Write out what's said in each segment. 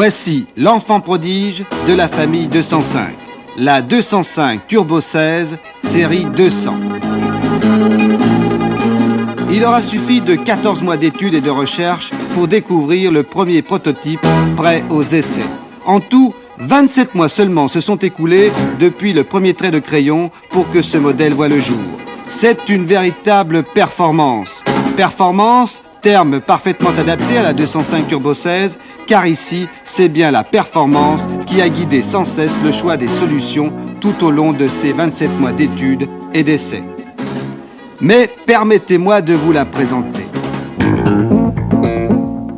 Voici l'enfant prodige de la famille 205, la 205 Turbo 16, série 200. Il aura suffi de 14 mois d'études et de recherche pour découvrir le premier prototype prêt aux essais. En tout, 27 mois seulement se sont écoulés depuis le premier trait de crayon pour que ce modèle voie le jour. C'est une véritable performance. Performance, terme parfaitement adapté à la 205 Turbo 16, car ici, c'est bien la performance qui a guidé sans cesse le choix des solutions tout au long de ces 27 mois d'études et d'essais. Mais permettez-moi de vous la présenter.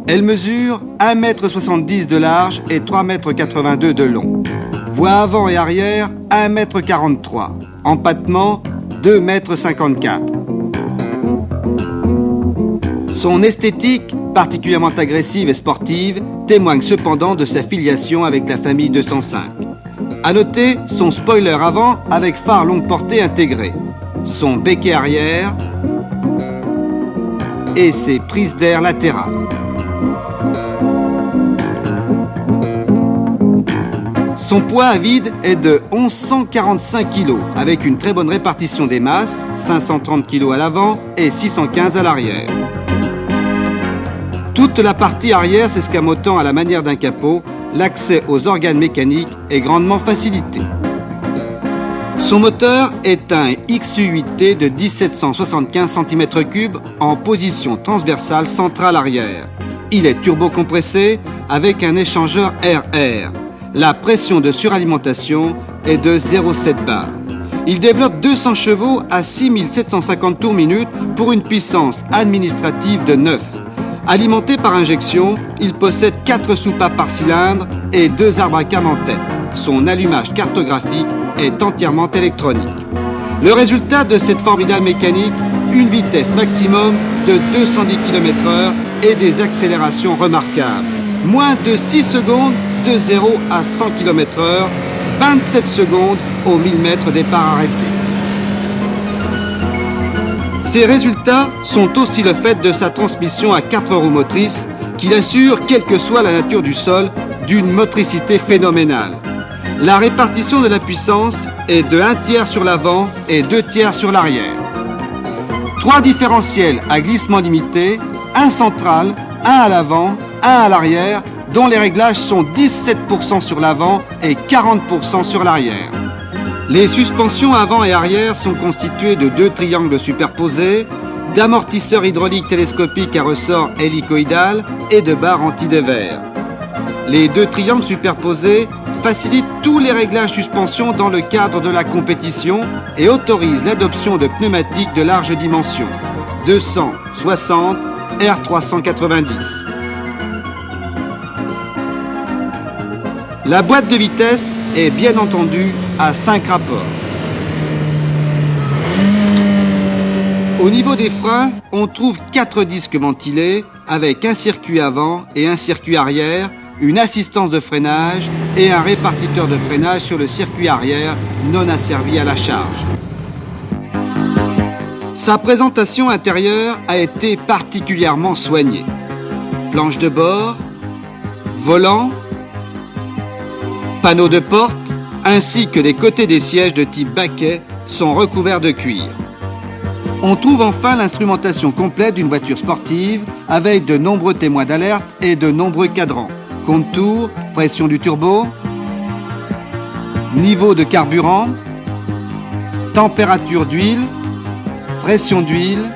Elle mesure 1,70 m de large et 3,82 m de long. Voie avant et arrière 1,43 m. Empattement 2,54 m. Son esthétique, particulièrement agressive et sportive, témoigne cependant de sa filiation avec la famille 205. À noter son spoiler avant avec phare longue portée intégré, son béquet arrière et ses prises d'air latérales. Son poids à vide est de 1145 kg, avec une très bonne répartition des masses, 530 kg à l'avant et 615 à l'arrière. Toute la partie arrière s'escamotant à la manière d'un capot, l'accès aux organes mécaniques est grandement facilité. Son moteur est un XU8T de 1775 cm3 en position transversale centrale arrière. Il est turbo-compressé avec un échangeur RR. La pression de suralimentation est de 0,7 bar. Il développe 200 chevaux à 6750 tours minute pour une puissance administrative de 9. Alimenté par injection, il possède 4 soupapes par cylindre et 2 arbres à cam en tête. Son allumage cartographique est entièrement électronique. Le résultat de cette formidable mécanique, une vitesse maximum de 210 km/h et des accélérations remarquables. Moins de 6 secondes de 0 à 100 km/h, 27 secondes au 1000 mètres départ arrêté. Ces résultats sont aussi le fait de sa transmission à 4 roues motrices qui assure, quelle que soit la nature du sol, d'une motricité phénoménale. La répartition de la puissance est de 1/3 sur l'avant et 2/3 sur l'arrière. 3 différentiels à glissement limité, un central, un à l'avant, un à l'arrière, dont les réglages sont 17% sur l'avant et 40% sur l'arrière. Les suspensions avant et arrière sont constituées de 2 triangles superposés, d'amortisseurs hydrauliques télescopiques à ressort hélicoïdal et de barres anti-dévers. Les 2 triangles superposés facilitent tous les réglages suspension dans le cadre de la compétition et autorisent l'adoption de pneumatiques de large dimension, 260 R390. La boîte de vitesse est bien entendu à 5 rapports. Au niveau des freins, on trouve 4 disques ventilés avec un circuit avant et un circuit arrière, une assistance de freinage et un répartiteur de freinage sur le circuit arrière non asservi à la charge. Sa présentation intérieure a été particulièrement soignée. Planche de bord, volant, panneaux de porte, ainsi que les côtés des sièges de type baquet sont recouverts de cuir. On trouve enfin l'instrumentation complète d'une voiture sportive avec de nombreux témoins d'alerte et de nombreux cadrans. Compte-tours, pression du turbo, niveau de carburant, température d'huile, pression d'huile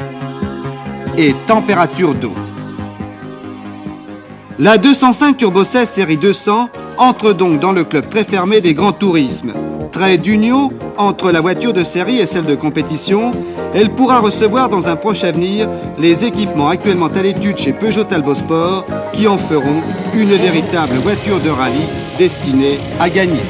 et température d'eau. La 205 Turbo 16 série 200 entre donc dans le club très fermé des grands tourismes. Trait d'union entre la voiture de série et celle de compétition, elle pourra recevoir dans un proche avenir les équipements actuellement à l'étude chez Peugeot Talbot Sport qui en feront une véritable voiture de rallye destinée à gagner.